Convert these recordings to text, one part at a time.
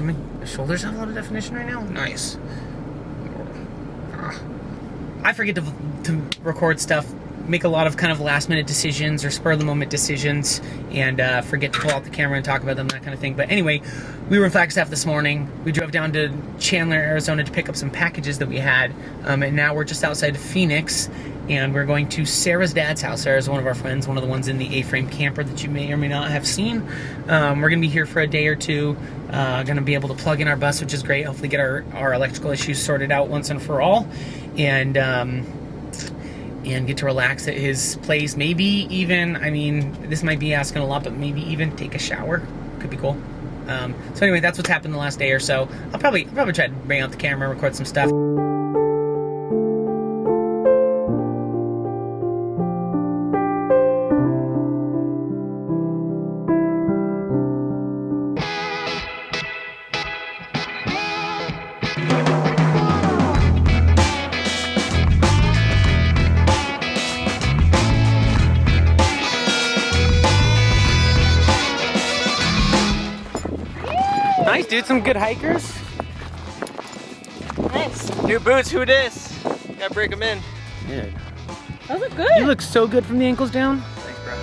My shoulders have a lot of definition right now. Nice. I forget to record stuff, make a lot of kind of last minute decisions or spur of the moment decisions, and forget to pull out the camera and talk about them, that kind of thing. But anyway, we were in Flagstaff this morning. We drove down to Chandler, Arizona to pick up some packages that we had, and now we're just outside of Phoenix, and we're going to Sarah's dad's house. Sarah's one of our friends, one of the ones in the A-frame camper that you may or may not have seen. We're going to be here for a day or two. Going to be able to plug in our bus, which is great. Hopefully get our electrical issues sorted out once and for all, and get to relax at his place. Maybe even, I mean, this might be asking a lot, but maybe even take a shower. Could be cool. So anyway, that's what's happened the last day or so. I'll probably try to bring out the camera, record some stuff. Nice, dude. Some good hikers. Nice. New boots, who dis? Gotta break them in. Dude. Those look good. You look so good from the ankles down. Thanks, bro.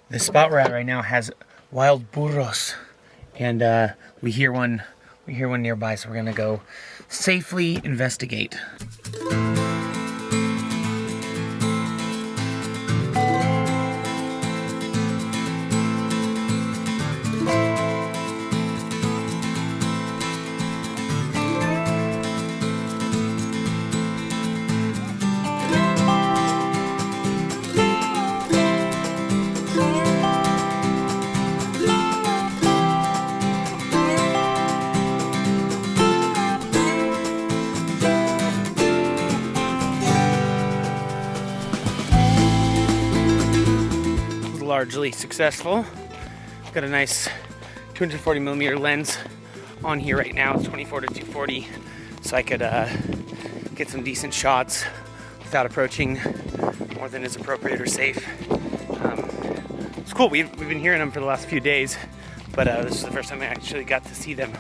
The spot we're at right now has wild burros, and we hear one nearby, so we're gonna go safely investigate. largely successful. Got a nice 240 millimeter lens on here right now. It's 24 to 240, so I could get some decent shots without approaching more than is appropriate or safe. It's cool. We've been hearing them for the last few days, but this is the first time I actually got to see them.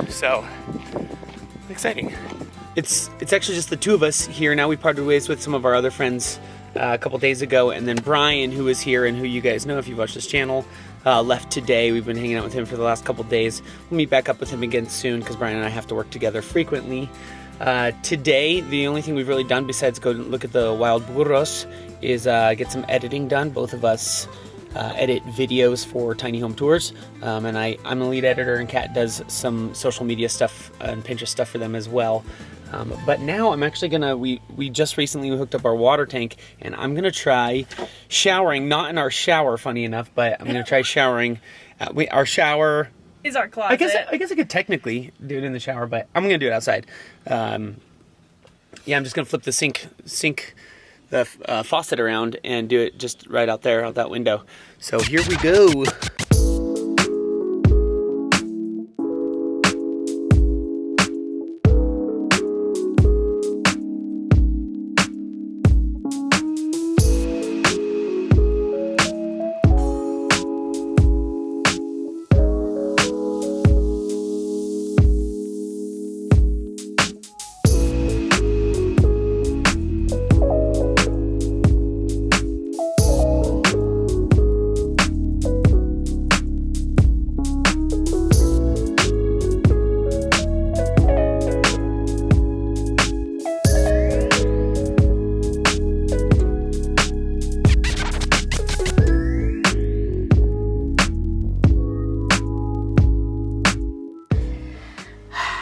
So exciting. It's actually just the two of us here now. We parted ways with some of our other friends a couple days ago, and then Brian, who is here and who you guys know if you've watched this channel, left today. We've been hanging out with him for the last couple days. We'll meet back up with him again soon because Brian and I have to work together frequently. Today, the only thing we've really done besides go look at the wild burros is get some editing done. Both of us edit videos for Tiny Home Tours, and I'm a lead editor, and Kat does some social media stuff and Pinterest stuff for them as well. But now I'm actually gonna, we just recently hooked up our water tank, and I'm gonna try showering, not in our shower, funny enough, but I'm gonna try showering. Our shower is our closet. I guess I could technically do it in the shower, but I'm gonna do it outside. Yeah, I'm just gonna flip the sink the faucet around and do it just right out there out that window. So here we go.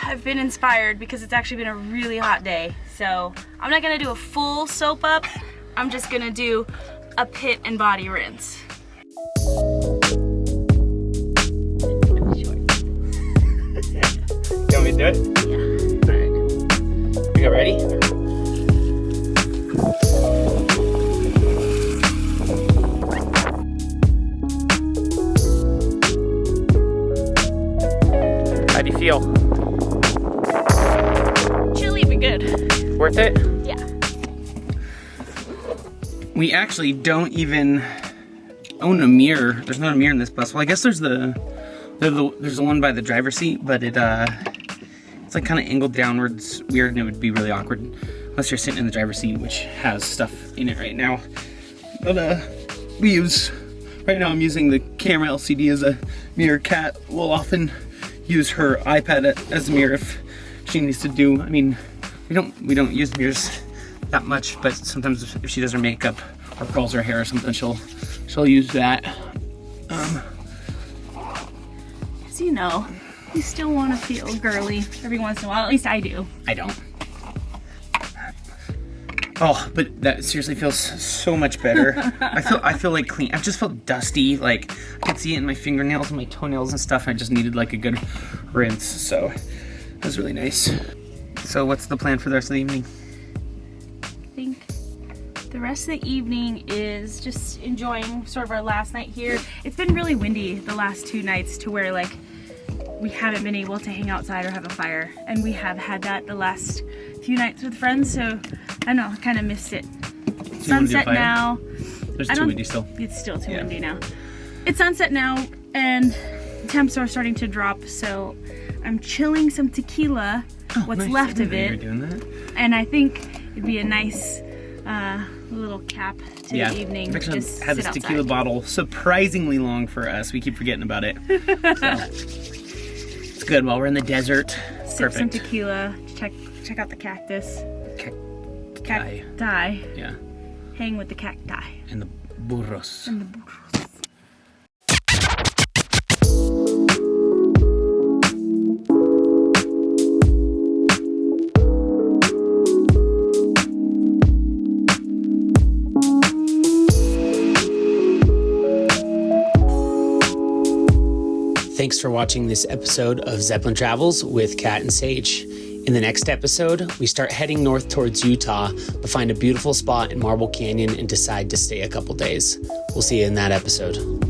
I've been inspired because it's actually been a really hot day. So I'm not gonna do a full soap up. I'm just gonna do a pit and body rinse. You want me to do it? Yeah. Alright. We go ready? How do you feel? Chilly but good. Worth it? Yeah. We actually don't even own a mirror. There's not a mirror in this bus. Well, I guess there's the one by the driver's seat, but it's like kind of angled downwards weird, and it would be really awkward unless you're sitting in the driver's seat, which has stuff in it right now. But right now I'm using the camera LCD as a mirror. Kat will often use her iPad as a mirror if she needs to do, I mean, we don't use mirrors that much, but sometimes if she does her makeup or curls her hair or something, she'll use that. As you know, you still want to feel girly every once in a while. At least I do. I don't. Oh, but that seriously feels so much better. I feel like clean. I've just felt dusty. Like I could see it in my fingernails and my toenails and stuff. I just needed like a good rinse. So that was really nice. So what's the plan for the rest of the evening? I think the rest of the evening is just enjoying sort of our last night here. It's been really windy the last 2 nights to where like we haven't been able to hang outside or have a fire, and we have had that the last few nights with friends, so I don't know, I kind of missed it. Sunset now. There's too windy still. It's still too windy now. It's sunset now, and temps are starting to drop, so I'm chilling some tequila, what's nice. left of You were it, doing that. and I think it'd be a nice little cap to the evening. I've actually just had this sit tequila outside. bottle surprisingly long for us. We keep forgetting about it. So, it's good while we're in the desert. Sip Perfect. some tequila, check out the cactus. Cacti. Cacti. Yeah. Hang with the cacti. And the burros. And the burros. Thanks for watching this episode of Zeppelin Travels with Kat and Sage. In the next episode, we start heading north towards Utah, but find a beautiful spot in Marble Canyon and decide to stay a couple days. We'll see you in that episode.